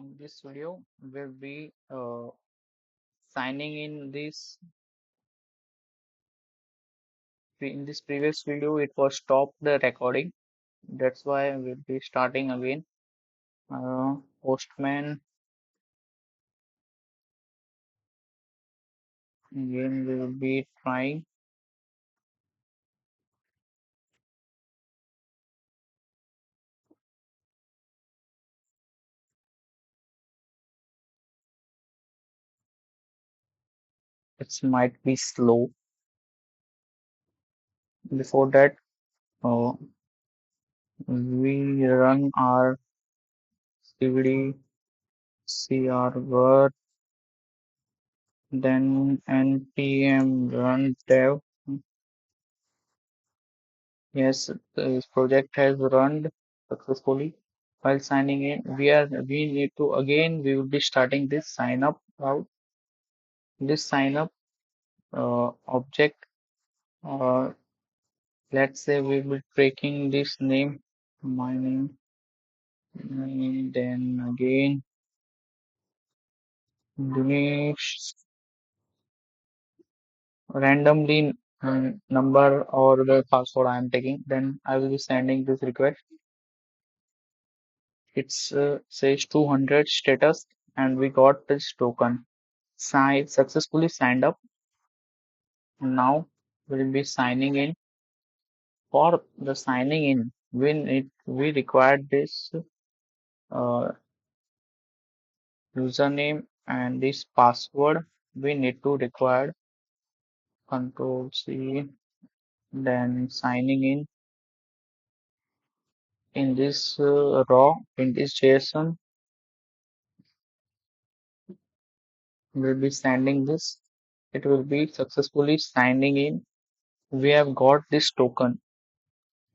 In this video, we'll be signing in this. In this previous video, it was stopped the recording. That's why we'll be starting again. Postman. Again, we will be trying. It might be slow. Before that, uh, we run our cd cr then npm run dev. Yes, this project has run successfully. While signing in, we need to again we will be starting this sign up route. This sign up object. Uh, let's say we will be taking this name, my name, then again Dinesh, randomly number or the password I am taking. Then I will be sending this request. It's says 200 status, and we got this token. Successfully signed up. Now we'll be signing in. For the signing in, we require this uh, username and this password. We need to require Control C, then signing in this raw in this JSON. We'll be sending this. It will be successfully signing in. We have got this token.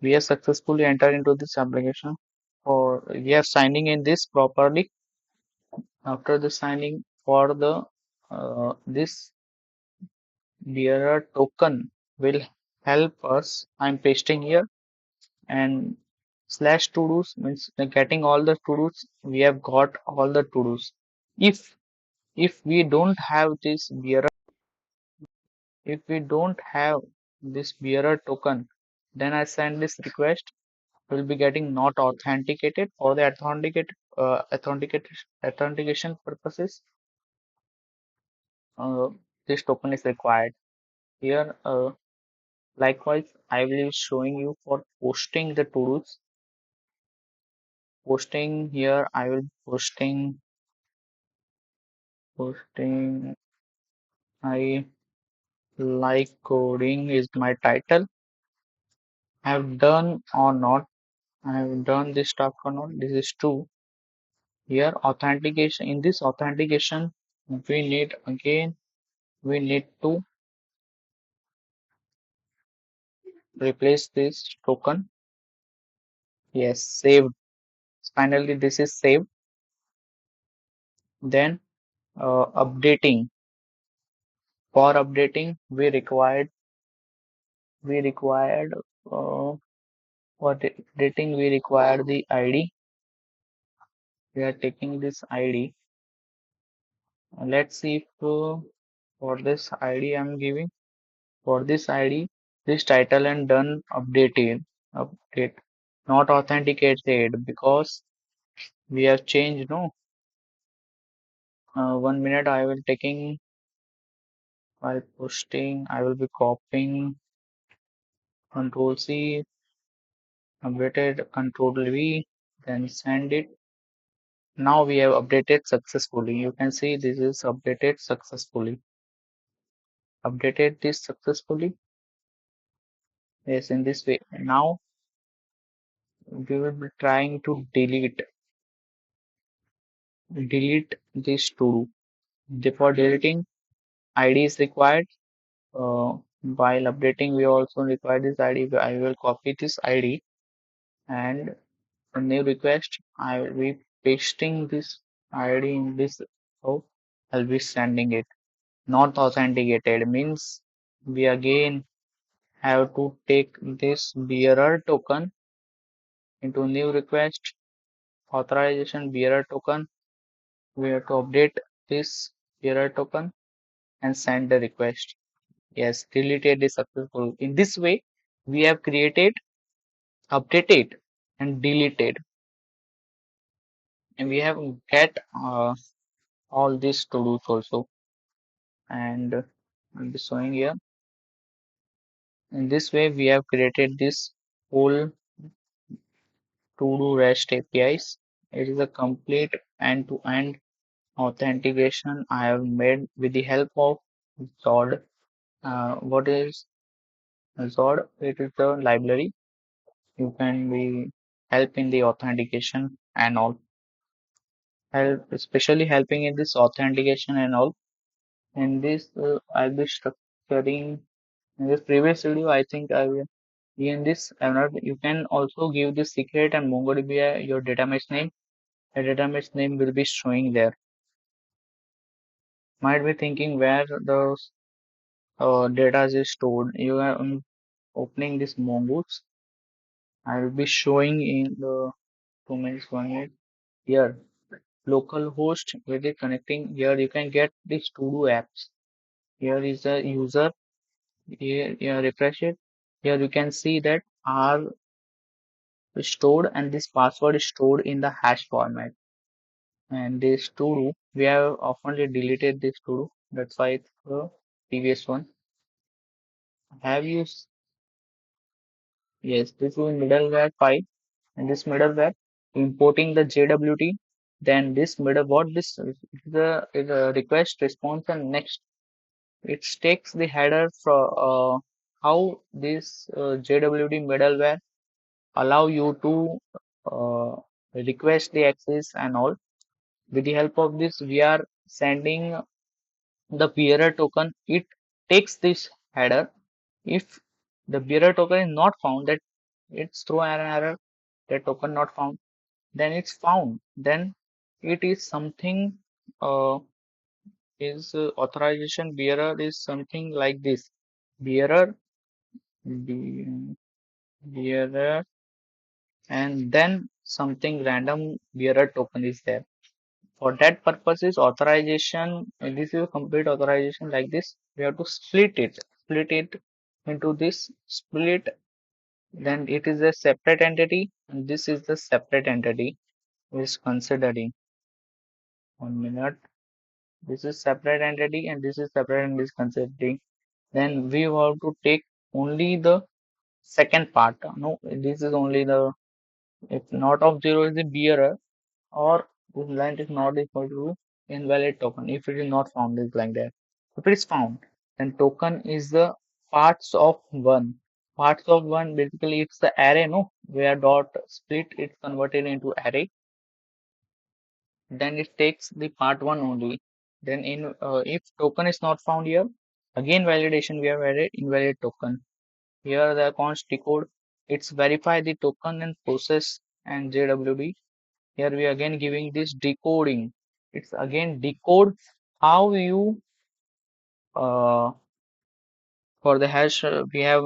We have successfully entered into this application, or we are signing in this properly. After the signing for the this bearer token will help us. I'm pasting here, and slash to dos means getting all the to dos. We have got all the to dos. If if we don't have this bearer, if we don't have this bearer token, then I send this request. Will be getting not authenticated for the authentication purposes. Uh, this token is required here. Likewise, I will be showing you for posting the to-dos. Posting here, I will posting. I like coding is my title. I have done or not. I have done this stuff or not. This is true. Here, authentication. In this authentication, we need to replace this token. Yes, saved. Finally, this is saved. Then updating. For updating, we required uh, for updating we require the ID. We are taking this ID. Let's see if for this ID I'm giving for this ID this title and done update not authenticated because we have changed. No, 1 minute I will taking while posting. I will be copying Control C, updated Control V, then send it. Now we have updated successfully. You can see this is updated successfully. Updated this successfully. Yes, in this way. Now we will be trying to delete this to do. For deleting, ID is required. While updating, we also require this ID. I will copy this ID and a new request. I will be pasting this ID in this. Oh, I'll be sending it. Not authenticated means we again have to take this bearer token into new request authorization bearer token We have to update this error token and send the request. Yes, deleted is successful. In this way, we have created, updated, and deleted, and we have get all these to dos also. And I'll be showing here. In this way, we have created this whole to-do REST APIs. It is a complete end-to-end authentication I have made with the help of Zod. What is Zod? It is the library. You can be help in the authentication and all. Help, especially helping in this authentication and all. In this, I'll be structuring in this previous video. I think I will. In this, I'm not. You can also give the secret and MongoDB your database name. The database name will be showing there. Might be thinking where the data is stored. You are opening this Mongoose. I will be showing in the 2 minutes, 1 minute. Here, localhost with it connecting. Here you can get these to-do apps. Here is the user. Here, refresh it. Here you can see that are stored and this password is stored in the hash format. And this to-do, we have oftenly deleted this to-do. That's why it's the previous one. Have you? Yes, this is middleware file, and this middleware importing the JWT. Then this middle, what this is a request, response, and next. It takes the header for how this JWT middleware allow you to request the access and all. With the help of this, we are sending the bearer token. It takes this header. If the bearer token is not found, that it's through an error, the token not found, then it's found. Then it is something is authorization bearer is something like this. Bearer, bearer, and then something random bearer token is there. For that purpose is authorization. This is a complete authorization like this. We have to split it into this split. Then it is a separate entity, and this is the separate entity is considering. 1 minute. This is separate entity, and this is separate and this considering. Then we have to take only the second part. No, this is only the if not of zero is the bearer or this line is not equal to invalid token if it is not found is like that. If it is found, then token is the parts of one. Parts of one basically it's the array, no, where dot split it's converted into array. Then it takes the part one only. Then in if token is not found here, again validation we have added invalid token. Here the const decode, it's verify the token and process and JWD. Here we are again giving this decoding. It's again decode how you for the hash we have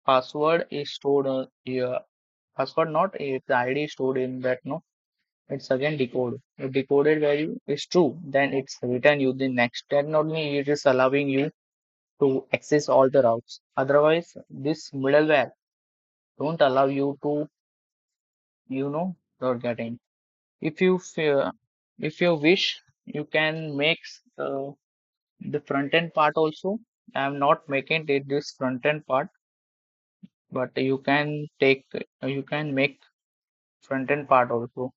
password is stored here. Password not if the ID is stored in that, no. It's again decode. If decoded value is true, then it's return you the next. Then only it is allowing you to access all the routes. Otherwise, this middleware don't allow you to, you're getting. If you if you wish, you can make the front end part also. I'm not making it this front end part, but you can take you can make front end part also.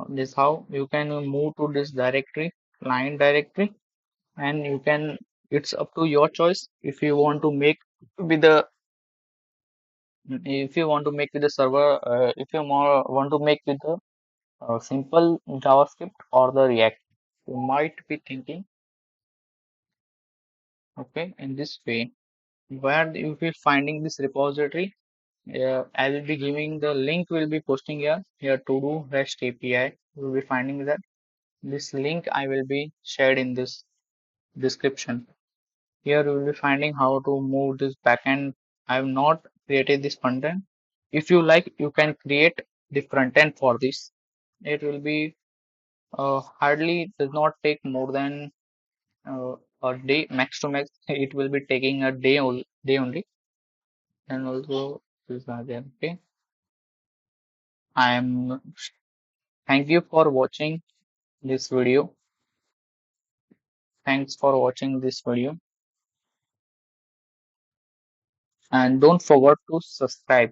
This how you can move to this directory, client directory, and you can. It's up to your choice if you want to make with the if you want to make with the server if you more want to make with the simple JavaScript or the React. You might be thinking, okay, in this way, where you will be finding this repository. I will be giving the link. Will be posting here. Here to do REST API. You will be finding that this link I will be shared in this description. Here you will be finding how to move this backend. I have not created this front end. If you like, you can create the front end for this. It will be Hardly it does not take more than a day, max to max. It will be taking a day only. And also this are there. Okay. I am Thank you for watching this video. Thanks for watching this video. And don't forget to subscribe.